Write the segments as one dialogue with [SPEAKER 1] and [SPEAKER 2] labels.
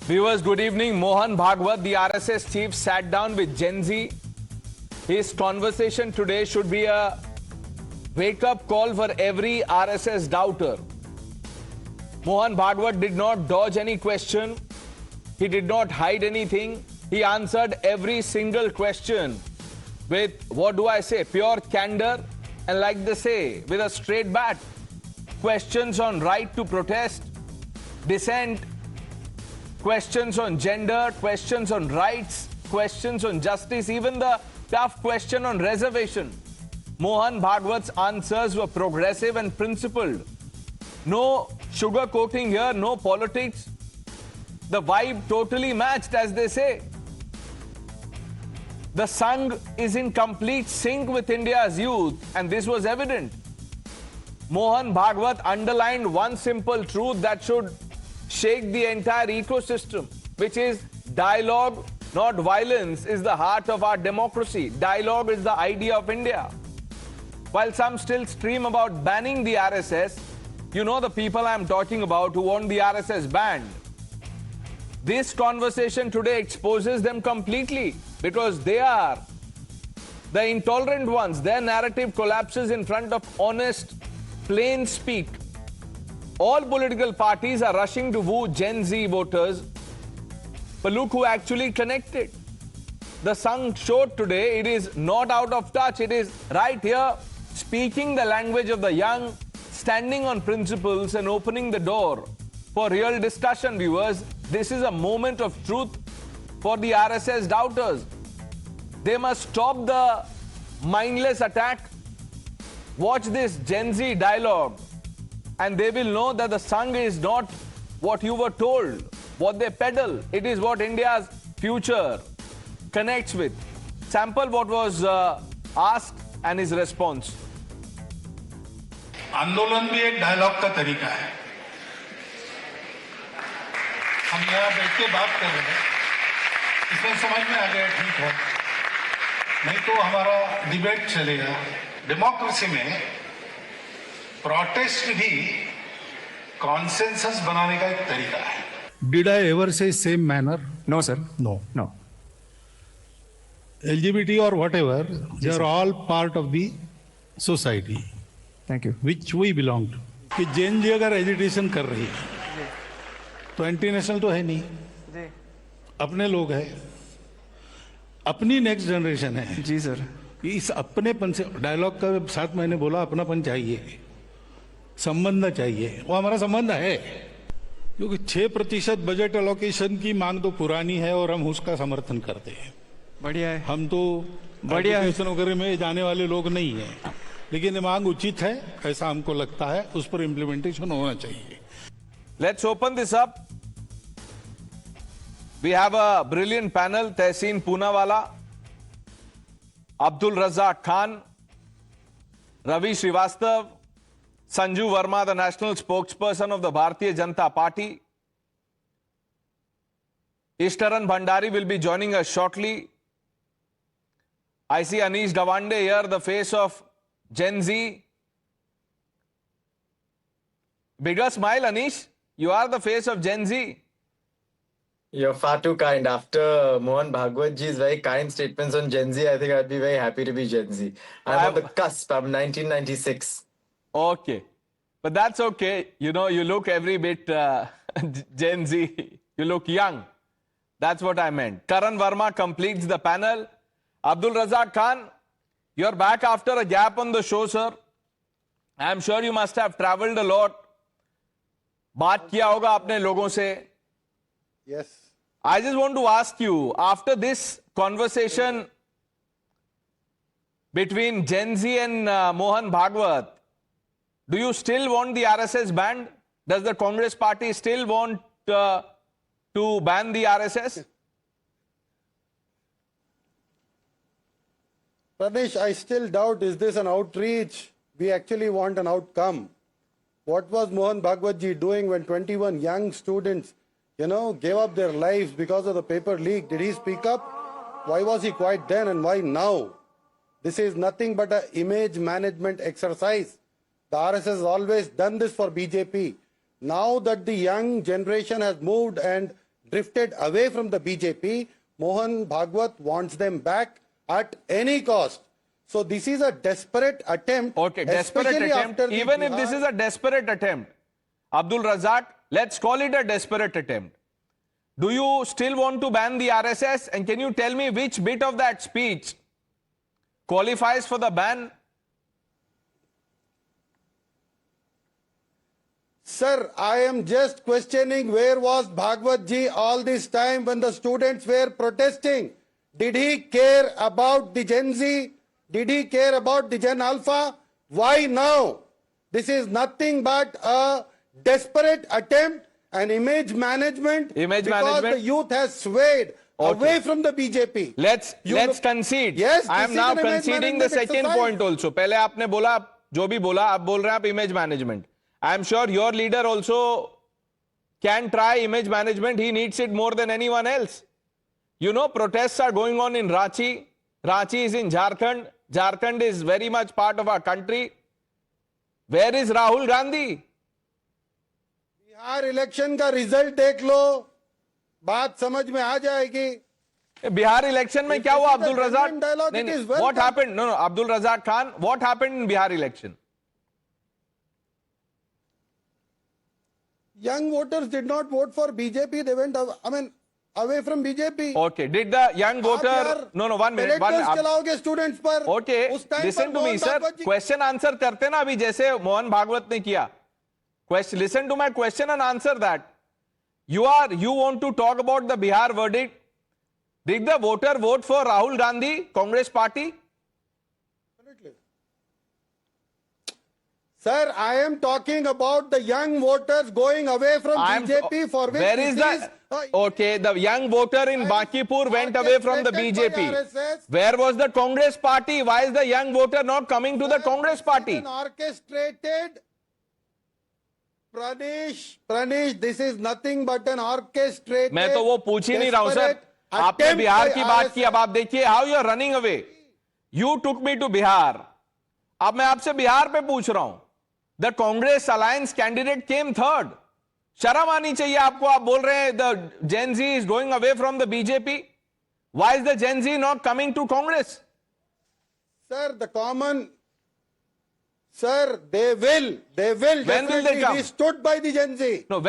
[SPEAKER 1] Viewers, good evening. Mohan Bhagwat, the RSS chief, sat down with Gen Z. His conversation today should be a wake-up call for every RSS doubter. Mohan Bhagwat did not dodge any question. He did not hide anything. He answered every single question with, what do I say, pure candor, and like they say, with a straight bat. Questions on right to protest, dissent, questions on gender, questions on rights, questions on justice, even the tough question on reservation. Mohan Bhagwat's answers were progressive and principled. No sugarcoating here, no politics. The vibe totally matched, as they say. The Sangh is in complete sync with India's youth, and this was evident. Mohan Bhagwat underlined one simple truth that should shake the entire ecosystem, which is dialogue, not violence, is the heart of our democracy. Dialogue is the idea of India. While some still scream about banning the RSS, you know the people I'm talking about who want the RSS banned. This conversation today exposes them completely because they are the intolerant ones. Their narrative collapses in front of honest, plain speak. All political parties are rushing to woo Gen Z voters, but look who actually connected. The Sangh showed today it is not out of touch. It is right here, speaking the language of the young, standing on principles and opening the door for real discussion, viewers. This is a moment of truth for the RSS doubters. They must stop the mindless attack. Watch this Gen Z dialogue, and they will know that the Sangh is not what you were told, what they peddle. It is what India's future connects with. Sample what was asked and his response.
[SPEAKER 2] आंदोलन भी एक dialogue का तरीका है. हम यहाँ बैठ के बात कर रहे हैं, इसमें समझ में आ गया ठीक है, नहीं तो हमारा डिबेट चलेगा. डेमोक्रेसी में प्रोटेस्ट भी कॉन्सेंसस बनाने का एक तरीका है.
[SPEAKER 3] Did I ever say same manner?
[SPEAKER 4] No, sir.
[SPEAKER 3] No.
[SPEAKER 4] No.
[SPEAKER 3] LGBT or whatever, they are all part of the society
[SPEAKER 4] Thank you.
[SPEAKER 3] which we belong to. कि जेन जी अगर एजिटेशन कर रही है तो एंटी नेशनल तो है नहीं, अपने लोग हैं, अपनी नेक्स्ट जनरेशन है.
[SPEAKER 4] जी सर.
[SPEAKER 3] इस अपनेपन से डायलॉग का साथ मैंने बोला अपनापन चाहिए, संबंध चाहिए. वो हमारा संबंध है क्योंकि 6% बजट एलोकेशन की मांग तो पुरानी है और हम उसका समर्थन करते हैं.
[SPEAKER 4] बढ़िया है.
[SPEAKER 3] हम तो
[SPEAKER 4] बढ़िया है.
[SPEAKER 3] एजुकेशन वगैरह में जाने वाले लोग नहीं हैं, लेकिन ये मांग उचित है ऐसा हमको लगता है. उस पर इम्प्लीमेंटेशन होना चाहिए.
[SPEAKER 1] Let's open this up. We have a brilliant panel. Tehseen Poonawala, Abdul Razak Khan, Ravi Srivastav, Sanju Verma, the national spokesperson of the Bharatiya Janata Party. Ishtaran Bhandari will be joining us shortly. I see Anish Davande here, the face of Gen Z. Bigger smile, Anish. You are the face of Gen Z.
[SPEAKER 5] You're far too kind. After Mohan Bhagwat ji's very kind statements on Gen Z, I think I'd be very happy to be Gen Z. I'm on the cusp. I'm 1996.
[SPEAKER 1] Okay. But that's okay. You know, you look every bit Gen Z. You look young. That's what I meant. Karan Verma completes the panel. Abdul Razak Khan, you're back after a gap on the show, sir. I'm sure you must have traveled a lot. बात किया होगा आपने लोगों से.
[SPEAKER 6] Yes.
[SPEAKER 1] I just want to ask you, after this conversation between Gen Z and Mohan Bhagwat, do you still want the RSS banned? Does the Congress party still want to ban the RSS?
[SPEAKER 6] Pranesh, I still doubt, is this an outreach? We actually want an outcome. What was Mohan Bhagwat ji doing when 21 young students, gave up their lives because of the paper leak? Did he speak up? Why was he quiet then and why now? This is nothing but an image management exercise. The RSS has always done this for BJP. Now that the young generation has moved and drifted away from the BJP. Mohan Bhagwat wants them back at any cost. So this is a desperate attempt.
[SPEAKER 1] Okay, desperate
[SPEAKER 6] especially
[SPEAKER 1] attempt.
[SPEAKER 6] after the
[SPEAKER 1] Even if this is a desperate attempt, Abdul Razak, let's call it a desperate attempt. Do you still want to ban the RSS? And can you tell me which bit of that speech qualifies for the ban?
[SPEAKER 6] Sir, I am just questioning where was Bhagwat ji all this time when the students were protesting? Did he care about the Gen Z? Did he care about the Gen Alpha? Why now? This is nothing but a desperate attempt and image management because the youth has swayed away from the BJP.
[SPEAKER 1] Let's concede.
[SPEAKER 6] Yes,
[SPEAKER 1] I am now conceding the second point also. पहले आपने बोला जो भी बोला आप बोल रहे हैं आप image management. I am sure your leader also can try image management. He needs it more than anyone else. You know, protests are going on in Ranchi. Ranchi is in Jharkhand. Jharkhand is very much part of our country. Where is Rahul Gandhi?
[SPEAKER 6] Bihar election का result देख लो, बात समझ में आ जाएगी.
[SPEAKER 1] Bihar election में क्या हुआ अब्दुल रजाक?
[SPEAKER 6] नहीं,
[SPEAKER 1] what happened? No, Abdul Razak Khan, what happened in Bihar election?
[SPEAKER 6] Young voters did not vote for BJP. They went, away from BJP.
[SPEAKER 1] Okay. Did the young voter? No, 1 minute.
[SPEAKER 6] चलाओगे students पर.
[SPEAKER 1] Okay. Listen to me, sir. Question answer करते ना अभी जैसे मोहन भागवत ने किया. Listen to my question and answer that. You want to talk about the Bihar verdict. Did the voter vote for Rahul Gandhi, Congress party?
[SPEAKER 6] Sir, I am talking about the young voters going away from BJP for which
[SPEAKER 1] where is the okay, the young voter in Bakipur went away from the BJP. Where was the Congress party? Why is the young voter not coming to the Congress party?
[SPEAKER 6] Orchestrated. Pranesh, this is nothing but an orchestrated.
[SPEAKER 1] मैं तो वो पूछ ही नहीं रहा हूं sir. आपने बिहार की बात की, अब आप देखिए how you are running away. You took me to Bihar. अब मैं आपसे बिहार पे पूछ रहा हूं. The Congress Alliance candidate came third. शर्म आनी चाहिए आपको. आप बोल रहे हैं the Gen Z is going away from the BJP. Why is the Gen Z not coming to Congress?
[SPEAKER 6] Sir, they will.
[SPEAKER 1] When will they come?
[SPEAKER 6] We stood by the Gen Z.
[SPEAKER 1] No,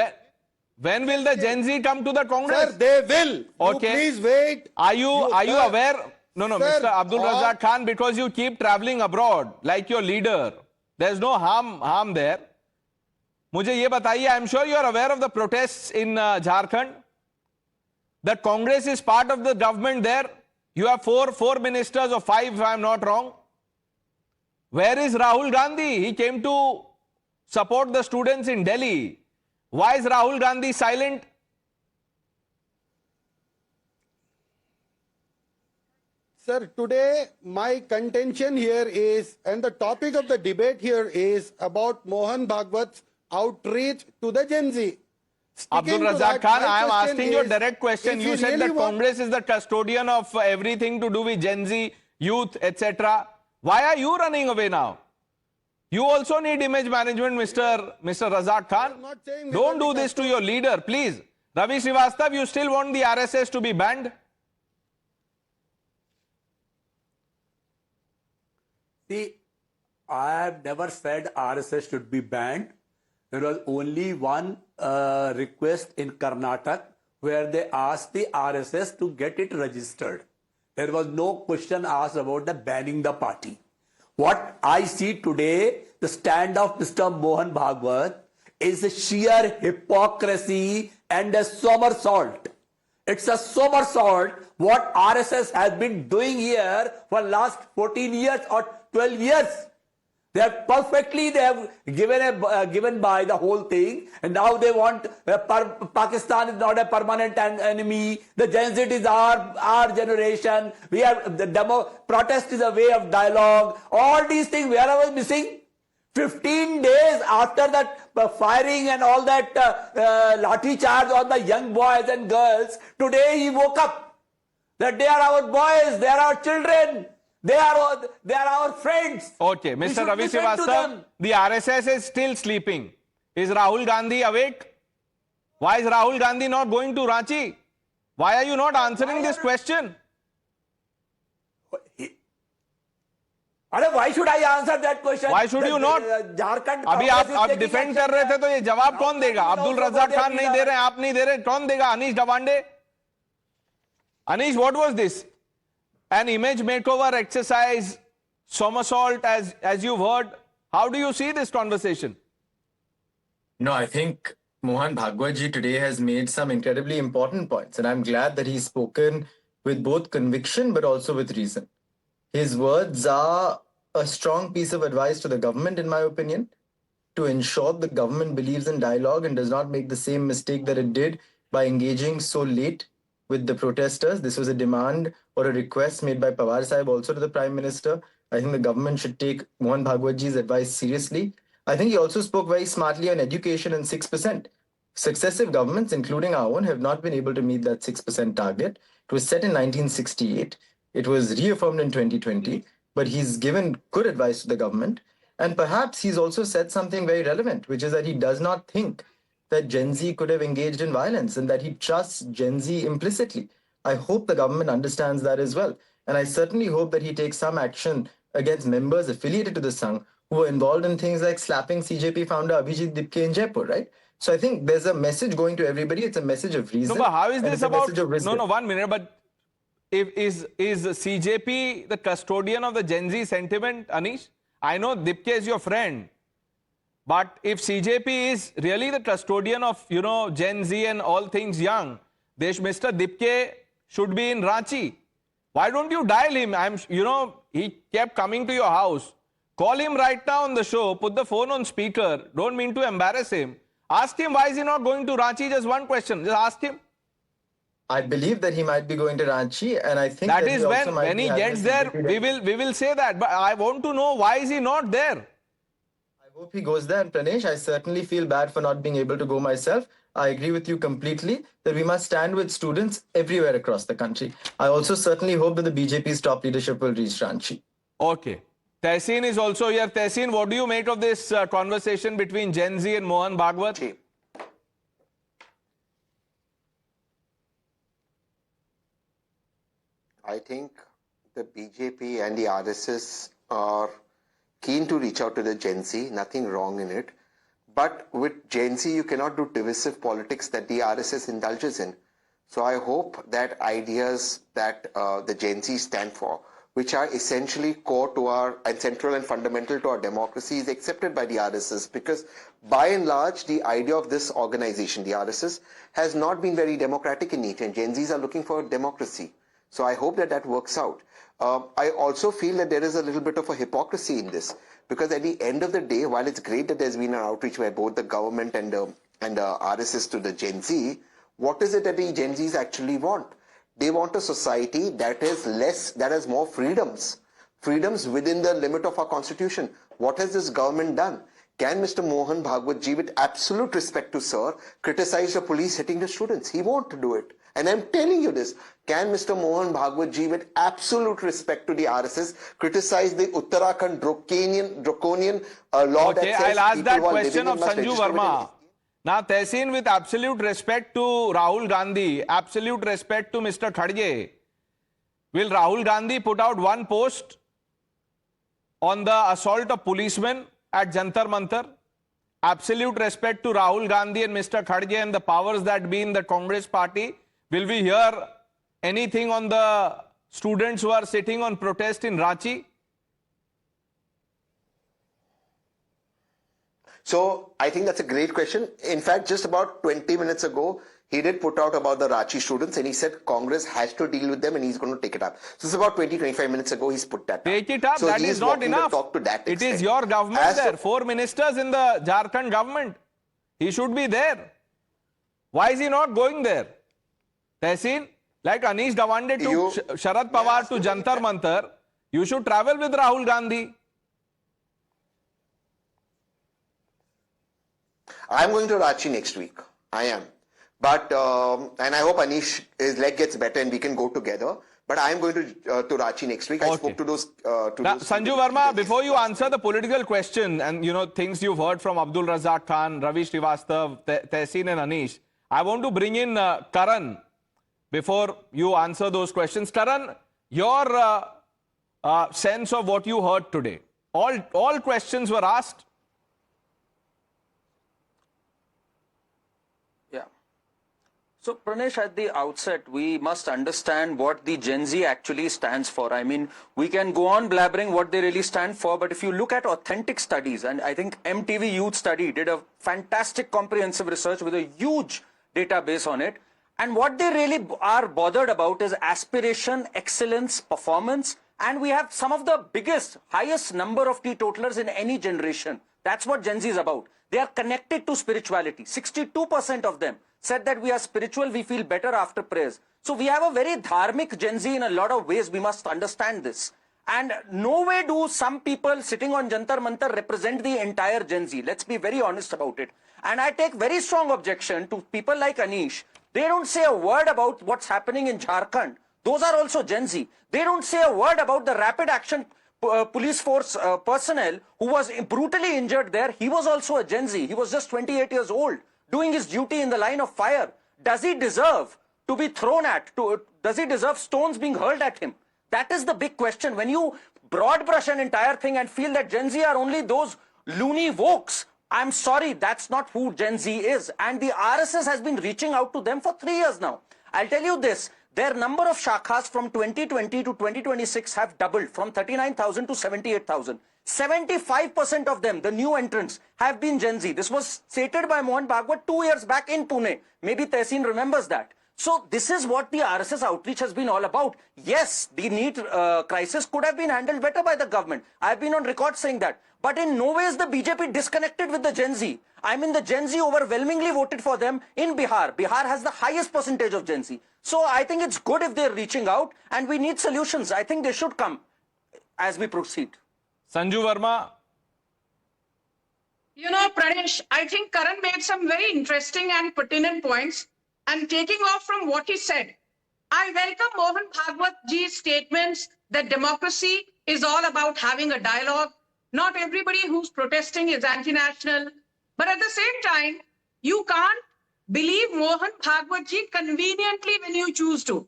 [SPEAKER 1] when will the Gen Z come to the Congress?
[SPEAKER 6] Sir, they will.
[SPEAKER 1] Okay.
[SPEAKER 6] Please wait.
[SPEAKER 1] Are you aware? No,
[SPEAKER 6] Sir,
[SPEAKER 1] Mr. Abdul Razak Khan, because you keep traveling abroad like your leader. There's no harm there. मुझे ये बताइए, I'm sure you are aware of the protests in Jharkhand. The Congress is part of the government there. You have four ministers or 5 if I'm not wrong. Where is Rahul Gandhi? He came to support the students in Delhi. Why is Rahul Gandhi silent?
[SPEAKER 6] Sir, today my contention here is, and the topic of the debate here is about Mohan Bhagwat's outreach to the Gen Z.
[SPEAKER 1] Abdul Razak Khan, I am asking you a direct question. You said that Congress is the custodian of everything to do with Gen Z, youth, etc. Why are you running away now? You also need image management, Mr. Razak Khan. Don't do this to your leader, please. Ravi Srivastava, you still want the RSS to be banned?
[SPEAKER 7] See, I have never said RSS should be banned. There was only one request in Karnataka where they asked the RSS to get it registered. There was no question asked about the banning the party. What I see today, the stand of Mr. Mohan Bhagwat is a sheer hypocrisy and a somersault. It's a somersault what RSS has been doing here for last 14 years or 12 years. They have given by the whole thing, and now they want Pakistan is not a permanent enemy. The Gen Z is our generation. We have the protest is a way of dialogue. All these things, where I was missing. 15 days after that firing and all that lathi charge on the young boys and girls, today he woke up that they are our boys, they are our children. They are our friends.
[SPEAKER 1] Okay, Mr. Ravi Srivastava, the RSS is still sleeping. Is Rahul Gandhi awake? Why is Rahul Gandhi not going to Ranchi? Why are you not answering this question?
[SPEAKER 7] Why should I answer that question?
[SPEAKER 1] Why should you not?
[SPEAKER 7] Jharkhand
[SPEAKER 1] अभी
[SPEAKER 7] Congress is
[SPEAKER 1] आप
[SPEAKER 7] taking
[SPEAKER 1] defend
[SPEAKER 7] action
[SPEAKER 1] कर रहे थे
[SPEAKER 7] there.
[SPEAKER 1] तो ये जवाब
[SPEAKER 7] Rahul
[SPEAKER 1] कौन देगा?
[SPEAKER 7] Gandhi will
[SPEAKER 1] Abdul
[SPEAKER 7] also
[SPEAKER 1] Razzaq
[SPEAKER 7] go there
[SPEAKER 1] Khan नहीं
[SPEAKER 7] with
[SPEAKER 1] दे
[SPEAKER 7] our-
[SPEAKER 1] रहे हैं, आप नहीं दे रहे, कौन देगा? Anish डवांडे? Anish, what was this? An image makeover exercise, somersault, as you've heard. How do you see this conversation?
[SPEAKER 5] No, I think Mohan Bhagwat ji today has made some incredibly important points, and I'm glad that he's spoken with both conviction but also with reason. His words are a strong piece of advice to the government, in my opinion, to ensure the government believes in dialogue and does not make the same mistake that it did by engaging so late with the protesters. This was a demand or a request made by Pawar Sahib also to the Prime Minister. I think the government should take Mohan Bhagwatji's advice seriously. I think he also spoke very smartly on education and 6%. Successive governments, including our own, have not been able to meet that 6% target. It was set in 1968. It was reaffirmed in 2020, but he's given good advice to the government. And perhaps he's also said something very relevant, which is that he does not think that Gen Z could have engaged in violence and that he trusts Gen Z implicitly. I hope the government understands that as well. And I certainly hope that he takes some action against members affiliated to the Sangh who were involved in things like slapping CJP founder Abhijit Dipke in Jaipur, right? So I think there's a message going to everybody. It's a message of reason.
[SPEAKER 1] No, but how is
[SPEAKER 5] and
[SPEAKER 1] this
[SPEAKER 5] it's a
[SPEAKER 1] about?
[SPEAKER 5] message of wisdom.
[SPEAKER 1] No, 1 minute. But is CJP the custodian of the Gen Z sentiment, Anish? I know Dipke is your friend, but if CJP is really the custodian of Gen Z and all things young, Mr. Dipke should be in Ranchi. Why don't you dial him? He kept coming to your house. Call him right now on the show. Put the phone on speaker. Don't mean to embarrass him. Ask him why is he not going to Ranchi. Just one question. Just ask him.
[SPEAKER 5] I believe that he might be going to Ranchi, and I think
[SPEAKER 1] That
[SPEAKER 5] he
[SPEAKER 1] is
[SPEAKER 5] also might
[SPEAKER 1] when
[SPEAKER 5] be
[SPEAKER 1] he
[SPEAKER 5] having
[SPEAKER 1] gets
[SPEAKER 5] a
[SPEAKER 1] there,
[SPEAKER 5] CJP
[SPEAKER 1] we will say that. But I want to know why is he not there?
[SPEAKER 5] I hope he goes there. And Pranesh, I certainly feel bad for not being able to go myself. I agree with you completely that we must stand with students everywhere across the country. I also certainly hope that the BJP's top leadership will reach Ranchi.
[SPEAKER 1] Okay. Tehseen is also here. Tehseen, what do you make of this conversation between Gen Z and Mohan Bhagwat?
[SPEAKER 8] I think the BJP and the RSS are keen to reach out to the Gen Z, nothing wrong in it. But with Gen Z, you cannot do divisive politics that the RSS indulges in. So I hope that ideas that the Gen Z stand for, which are essentially core to our and central and fundamental to our democracy, is accepted by the RSS, because by and large, the idea of this organization, the RSS, has not been very democratic in nature, and Gen Zs are looking for democracy. So I hope that that works out. I also feel that there is a little bit of a hypocrisy in this, because at the end of the day, while it's great that there's been an outreach by both the government and RSS to the Gen Z, what is it that the Gen Zs actually want? They want a society that is less, that has more freedoms within the limit of our constitution. What has this government done? Can Mr. Mohan Bhagwat ji, with absolute respect to sir, criticize the police hitting the students? He won't do it. And I'm telling you this. Can Mr. Mohan Bhagwat ji, with absolute respect to the RSS, criticize the Uttarakhand draconian law that says
[SPEAKER 1] I'll ask
[SPEAKER 8] people
[SPEAKER 1] that
[SPEAKER 8] who are
[SPEAKER 1] question
[SPEAKER 8] living
[SPEAKER 1] of
[SPEAKER 8] in must
[SPEAKER 1] Sanju
[SPEAKER 8] register with
[SPEAKER 1] Verma. Now, Tehseen, with absolute respect to Rahul Gandhi, absolute respect to Mr. Khadge, will Rahul Gandhi put out one post on the assault of policemen at Jantar Mantar? Absolute respect to Rahul Gandhi and Mr. Khadge and the powers that be in the Congress party. Will we hear anything on the students who are sitting on protest in Ranchi?
[SPEAKER 8] So I think that's a great question. In fact, just about 20 minutes ago, he did put out about the Ranchi students, and he said Congress has to deal with them and he's going to take it up. So it's about 25 minutes ago he's put that
[SPEAKER 1] Take it up.
[SPEAKER 8] So
[SPEAKER 1] that
[SPEAKER 8] he's
[SPEAKER 1] is not
[SPEAKER 8] walking the
[SPEAKER 1] enough.
[SPEAKER 8] talk to that
[SPEAKER 1] It
[SPEAKER 8] extent.
[SPEAKER 1] is your government
[SPEAKER 8] As
[SPEAKER 1] there.
[SPEAKER 8] to-
[SPEAKER 1] 4 ministers in the Jharkhand government. He should be there. Why is he not going there? Tehseen, like Anish Davande took Sharad Pawar to Jantar Mantar, you should travel with Rahul Gandhi.
[SPEAKER 8] I'm going to Ranchi next week. I am. But, and I hope Anish, his leg gets better and we can go together. But I'm going to Ranchi next week. I spoke to those...
[SPEAKER 1] Now, Sanju Verma, before you answer the political question and, things you've heard from Abdul Razak Khan, Ravi Srivastav, Tehseen and Anish, I want to bring in Karan. before you answer those questions. Karan, your sense of what you heard today. All questions were asked.
[SPEAKER 9] Yeah. So, Pranesh, at the outset, we must understand what the Gen Z actually stands for. I mean, we can go on blabbering what they really stand for, but if you look at authentic studies, and I think MTV Youth Study did a fantastic comprehensive research with a huge database on it, and what they really are bothered about is aspiration, excellence, performance, and we have some of the biggest, highest number of teetotalers in any generation. That's what Gen Z is about. They are connected to spirituality. 62% of them said that we are spiritual, we feel better after prayers. So we have a very dharmic Gen Z in a lot of ways. We must understand this. And no way do some people sitting on Jantar Mantar represent the entire Gen Z. Let's be very honest about it. And I take very strong objection to people like Anish. They don't say a word about what's happening in Jharkhand. Those are also Gen Z. They don't say a word about the rapid action police force personnel who was brutally injured there. He was also a Gen Z. He was just 28 years old, doing his duty in the line of fire. Does he deserve to be thrown at? Does he deserve stones being hurled at him? That is the big question. When you broad brush an entire thing and feel that Gen Z are only those loony wokes, I'm sorry, that's not who Gen Z is. And the RSS has been reaching out to them for 3 years now. I'll tell you this. Their number of shakhas from 2020 to 2026 have doubled from 39,000 to 78,000. 75% of them, the new entrants, have been Gen Z. This was stated by Mohan Bhagwat 2 years back in Pune. Maybe Tehseen remembers that. So this is what the RSS outreach has been all about. Yes, the NEET crisis could have been handled better by the government. I've been on record saying that. But in no way is the BJP disconnected with the Gen Z. I mean, the Gen Z overwhelmingly voted for them in Bihar. Bihar has the highest percentage of Gen Z. So I think it's good if they're reaching out, and we need solutions. I think they should come as we proceed.
[SPEAKER 1] Sanju Verma.
[SPEAKER 10] You know, Pranesh, I think Karan made some very interesting and pertinent points. And taking off from what he said, I welcome Mohan Bhagwat ji's statements that democracy is all about having a dialogue. Not everybody who's protesting is anti-national. But at the same time, you can't believe Mohan Bhagwat ji conveniently when you choose to.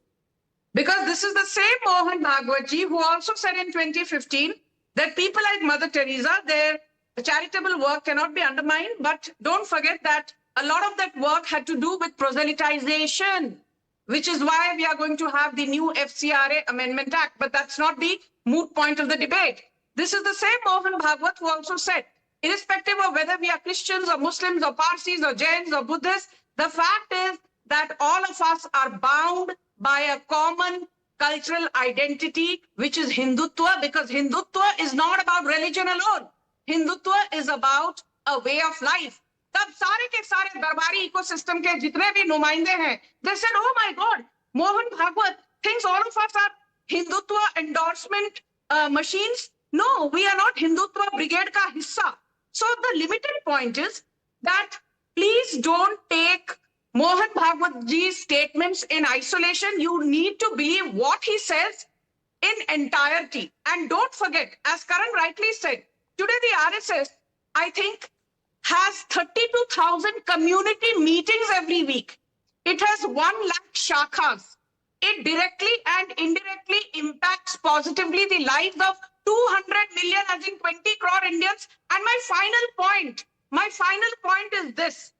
[SPEAKER 10] Because this is the same Mohan Bhagwat ji who also said in 2015 that people like Mother Teresa, their charitable work cannot be undermined. But don't forget that a lot of that work had to do with proselytization, which is why we are going to have the new FCRA Amendment Act. But that's not the moot point of the debate. This is the same Mohan Bhagwat who also said, irrespective of whether we are Christians or Muslims or Parsis or Jains or Buddhists, the fact is that all of us are bound by a common cultural identity, which is Hindutva, because Hindutva is not about religion alone. Hindutva is about a way of life. तब सारे के सारे दरबारी ecosystem के जितने भी नुमाइंदे हैं, they said, oh my God, Mohan Bhagwat thinks all of us are Hindutva endorsement machines. No, we are not Hindutva brigade ka hissa. So the limited point is that please don't take Mohan Bhagwat ji's statements in isolation. You need to believe what he says in entirety. And don't forget, as Karan rightly said, today the RSS, I think, has 32,000 community meetings every week. It has 1 lakh shakhas. It directly and indirectly impacts positively the lives of 200 million, as in 20 crore Indians. And my final point is this,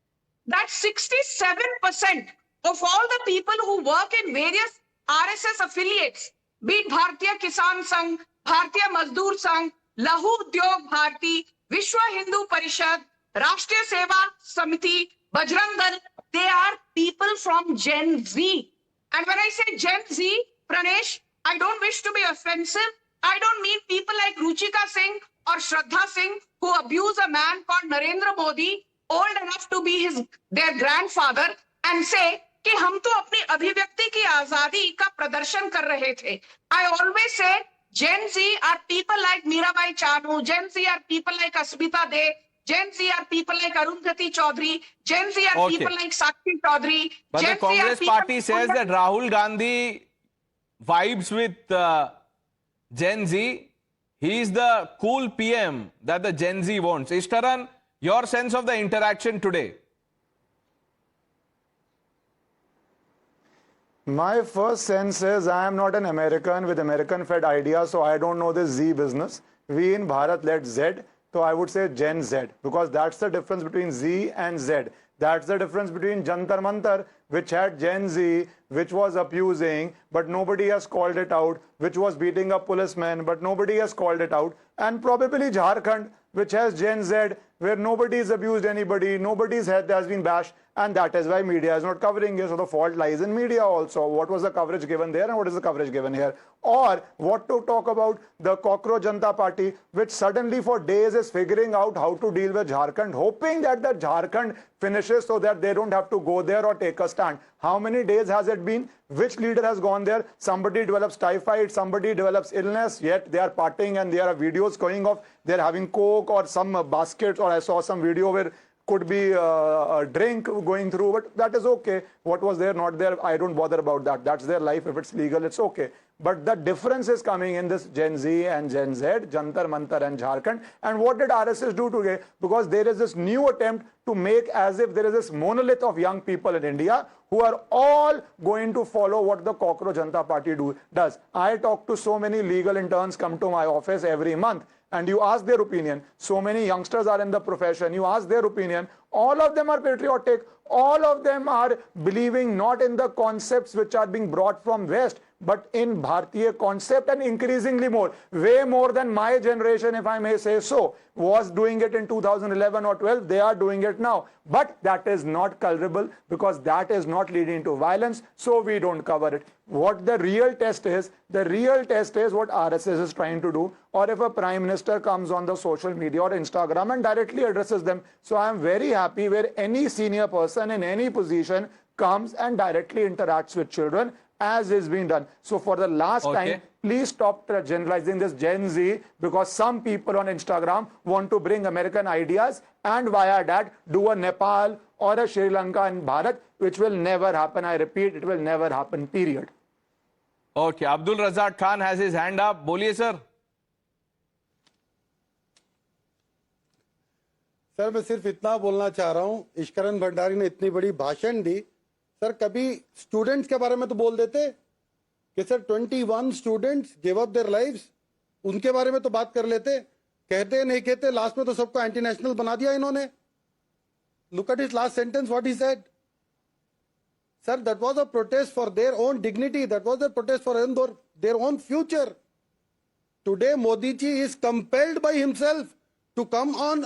[SPEAKER 10] that 67% of all the people who work in various RSS affiliates, be it Bharatiya Kisan Sangh, Bharatiya Mazdoor Sangh, Lahu Udyog Bharati, Vishwa Hindu Parishad, Rashtriya Seva Samiti, Bajrang Dal, they are people from Gen Z. And when I say Gen Z, Pranesh, I don't wish to be offensive. I don't mean people like Ruchika Singh or Shraddha Singh who abuse a man called Narendra Modi, old enough to be their grandfather, and say कि हम तो अपनी अभिव्यक्ति की आजादी का प्रदर्शन कर रहे थे. I always say Gen Z are people like Mirabai Chanu, Gen Z are people like Asmita De, Gen Z are people like Arundhati Chaudhary, Gen Z are people like Sakshi Chaudhary.
[SPEAKER 1] But
[SPEAKER 10] Gen
[SPEAKER 1] the Congress party says that Rahul Gandhi vibes with Gen Z. He is the cool PM that the Gen Z wants. Ishtaran, your sense of the interaction today?
[SPEAKER 11] My first sense is I am not an American with American-fed ideas, so I don't know this Z business. We in Bharat led Z, so I would say Gen Z, because that's the difference between Z and Z. That's the difference between Jantar Mantar, which had Gen Z, which was abusing, but nobody has called it out, which was beating up policemen, but nobody has called it out, and probably Jharkhand, which has Gen Z, where nobody's abused anybody, nobody's head has been bashed, and that is why media is not covering it. So the fault lies in media also. What was the coverage given there and what is the coverage given here? Or what to talk about the Cockroach Janata Party, which suddenly for days is figuring out how to deal with Jharkhand, hoping that the Jharkhand finishes so that they don't have to go there or take a stand. How many days has it been? Which leader has gone there? Somebody develops typhoid, somebody develops illness, yet they are partying and there are videos going off. They're having coke or some baskets, or I saw some video where could be a drink going through, but that is okay. What was there, not there, I don't bother about that. That's their life. If it's legal, it's okay. But the difference is coming in this Gen Z and Gen Z, Jantar Mantar and Jharkhand. And what did RSS do today? Because there is this new attempt to make as if there is this monolith of young people in India who are all going to follow what the Cockroach Janata Party does. I talk to so many legal interns come to my office every month, and you ask their opinion. So many youngsters are in the profession. You ask their opinion. All of them are patriotic. All of them are believing not in the concepts which are being brought from West, but in Bharatiya concept, and increasingly more, way more than my generation, if I may say so, was doing it in 2011 or 12. They are doing it now. But that is not culpable because that is not leading to violence, so we don't cover it. What the real test is what RSS is trying to do, or if a Prime Minister comes on the social media or Instagram and directly addresses them. So I am very happy where any senior person in any position comes and directly interacts with children, as is being done. So for the last time, please stop generalizing this Gen Z, because some people on Instagram want to bring American ideas and via that do a Nepal or a Sri Lanka and Bharat, which will never happen. I repeat, it will never happen, period.
[SPEAKER 1] Okay, Abdul Razak Khan has his hand up. Boliye, sir.
[SPEAKER 6] Sir मैं सिर्फ इतना बोलना चाह रहा हूं, इश्करन भंडारी ने इतनी बड़ी भाषण दी, सर कभी स्टूडेंट्स के बारे में तो बोल देते कि sir 21 students give up their lives, उनके बारे में तो बात कर लेते, कहते नहीं कहते, लास्ट में तो सबको एंटी नेशनल बना दिया इन्होंने. Look at his last sentence, what he said. Sir that was a protest for their own dignity, that was a protest for their own future. Today Modi ji is compelled by himself to come on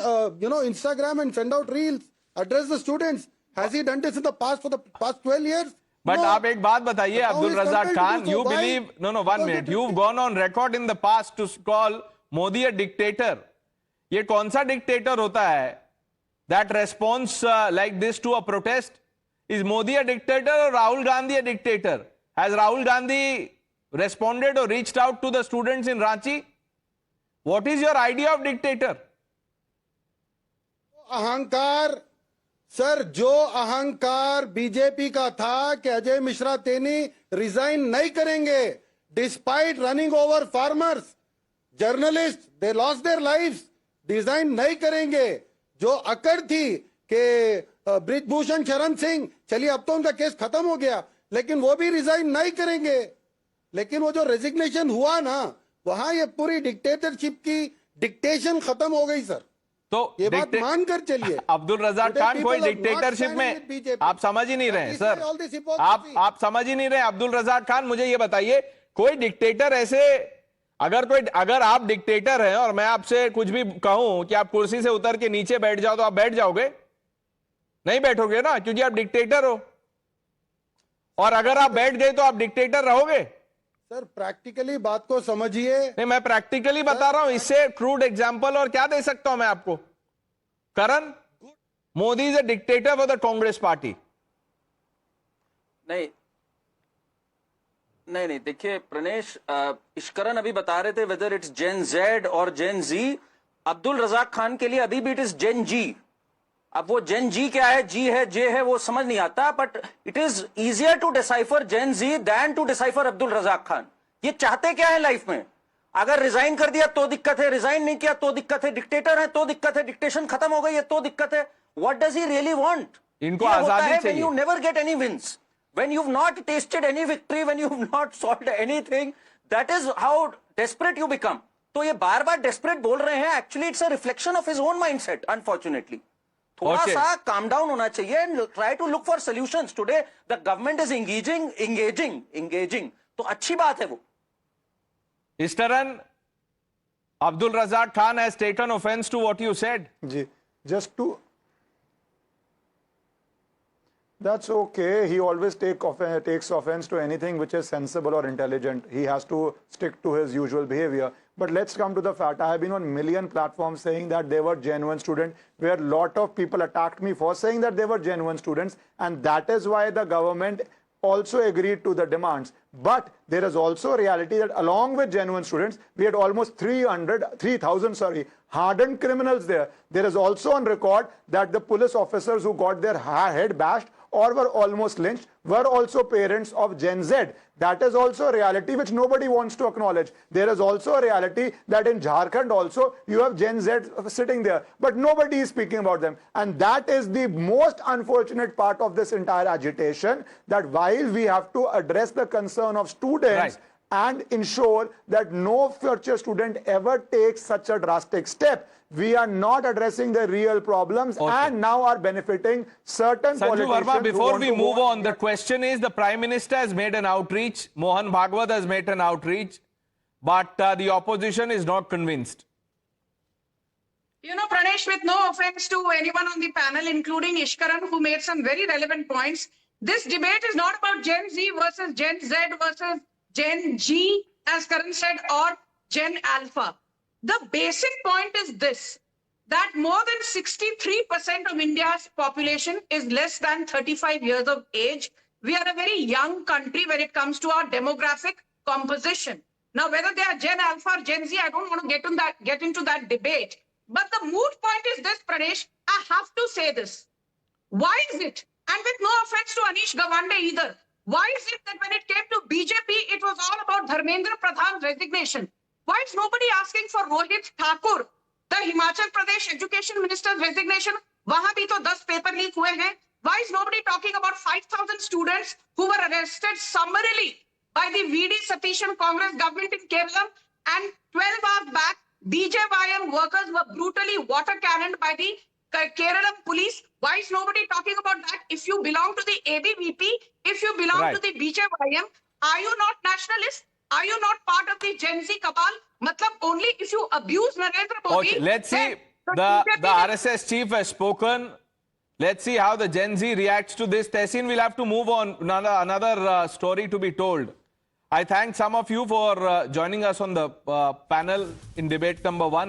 [SPEAKER 6] Instagram and send out reels, address the students. Has he done this in the past for the past 12 years?
[SPEAKER 1] But
[SPEAKER 6] no.
[SPEAKER 1] आप एक बात बताइए, Abdul Razak Khan, you believe, no, 1 minute, you've gone on record in the past to call Modi a dictator. ये कौन सा dictator होता है that responds like this to a protest? Is Modi a dictator or Rahul Gandhi a dictator? Has Rahul Gandhi responded or reached out to the students in Ranchi? What is your idea of dictator?
[SPEAKER 6] अहंकार, sir जो अहंकार BJP का था कि अजय मिश्रा तेनी resign नहीं करेंगे, despite running over farmers, journalist they lost their lives, resign नहीं करेंगे. जो अकड़ थी कि ब्रिजभूषण शरण सिंह, चलिए अब तो उनका केस खत्म हो गया, लेकिन वो भी रिजाइन नहीं करेंगे. लेकिन वो जो रेजिग्नेशन हुआ ना, वहां ये पूरी डिक्टेटरशिप की डिक्टेशन खत्म हो गई सर.
[SPEAKER 1] तो
[SPEAKER 6] ये बात मानकर चलिए.
[SPEAKER 1] अब्दुल रज़ाक खान कोई डिक्टेटरशिप में आप समझ ही नहीं रहे सर, आप समझ ही नहीं रहे. अब्दुल रज़ाक खान, मुझे ये बताइए, कोई डिक्टेटर ऐसे, अगर आप डिक्टेटर हैं और मैं आपसे कुछ भी कहूं कि आप कुर्सी से उतर के नीचे बैठ जाओ, तो आप बैठ जाओगे? नहीं बैठोगे ना, क्योंकि आप डिक्टेटर हो. और अगर आप बैठ गए तो आप डिक्टेटर रहोगे?
[SPEAKER 6] सर प्रैक्टिकली बात को समझिए.
[SPEAKER 1] नहीं, मैं प्रैक्टिकली बता रहा हूं. इससे क्रूड एग्जांपल और क्या दे सकता हूं मैं आपको? Karan, Modi is a dictator for the Congress party.
[SPEAKER 9] नहीं, देखिए प्रणेश, इश्करन अभी बता रहे थे वेदर इट्स जेन जेड और जेन जी. अब्दुल रज़ाक खान के लिए अभी भी इट इज जेन जी. अब वो जेन जी क्या है, जी है, जे है, वो समझ नहीं आता. But it is easier to decipher Gen Z than to decipher Abdul Razzaq Khan. ये चाहते क्या है लाइफ में? अगर रिजाइन कर दिया तो दिक्कत है, रिजाइन नहीं किया तो दिक्कत है, डिक्टेटर है तो दिक्कत है, डिक्टेशन खत्म हो गई है तो दिक्कत है. What does he really want?
[SPEAKER 1] इनको आजादी चाहिए.
[SPEAKER 9] You never get any wins. When you've not tasted any victory, when you've not solved anything, that is how desperate you become. तो ये बार-बार desperate बोल रहे हैं. Actually, it's a reflection of his own mindset, unfortunately. थोड़ा सा calm down होना चाहिए and try to look for solutions. Today, the government is engaging. तो अच्छी बात है वो.
[SPEAKER 1] Istaran, Abdul Razak Khan has taken offense to what you said.
[SPEAKER 11] Just to... That's okay. He always takes offense to anything which is sensible or intelligent. He has to stick to his usual behavior. But let's come to the fact. I have been on million platforms saying that they were genuine students, where a lot of people attacked me for saying that they were genuine students. And that is why the government also agreed to the demands. But there is also a reality that along with genuine students, we had almost 3,000 hardened criminals there. There is also on record that the police officers who got their head bashed or were almost lynched were also parents of Gen Z. That is also a reality which nobody wants to acknowledge. There is also a reality that in Jharkhand also you have Gen Z sitting there, but nobody is speaking about them. And that is the most unfortunate part of this entire agitation, that while we have to address the concern of students and ensure that no future student ever takes such a drastic step, we are not addressing the real problems and now are benefiting certain
[SPEAKER 1] Sanju
[SPEAKER 11] politicians.
[SPEAKER 1] Verma, before we move on, the question is, the Prime Minister has made an outreach, Mohan Bhagwat has made an outreach, but the opposition is not convinced.
[SPEAKER 10] You know, Pranesh, with no offense to anyone on the panel, including Ishkaran, who made some very relevant points, this debate is not about Gen Z versus Gen Z versus Gen G, as Karan said, or Gen Alpha. The basic point is this, that more than 63% of India's population is less than 35 years of age. We are a very young country when it comes to our demographic composition. Now, whether they are Gen Alpha or Gen Z, I don't want to get into that debate. But the moot point is this, Pranesh, I have to say this. Why is it, and with no offense to Anish Gawande either, why is it that when it came to BJP, it was all about Dharmendra Pradhan's resignation? Why is nobody asking for Rohit Thakur, the Himachal Pradesh Education Minister's resignation? Wahan bhi to 10 paper leak hue hain. Why is nobody talking about 5,000 students who were arrested summarily by the VD Satishan Congress government in Kerala? And 12 hours back, BJYM workers were brutally water cannoned by the Kerala police. Why is nobody talking about that? If you belong to the ABVP, if you belong to the BJYM, are you not nationalists? Are you not part of the Gen Z cabal? Matlab, only if you abuse Narendra Modi.
[SPEAKER 1] Let's see. The RSS chief has spoken. Let's see how the Gen Z reacts to this. Tehseen, we'll have to move on. Another story to be told. I thank some of you for joining us on the panel in debate number 1.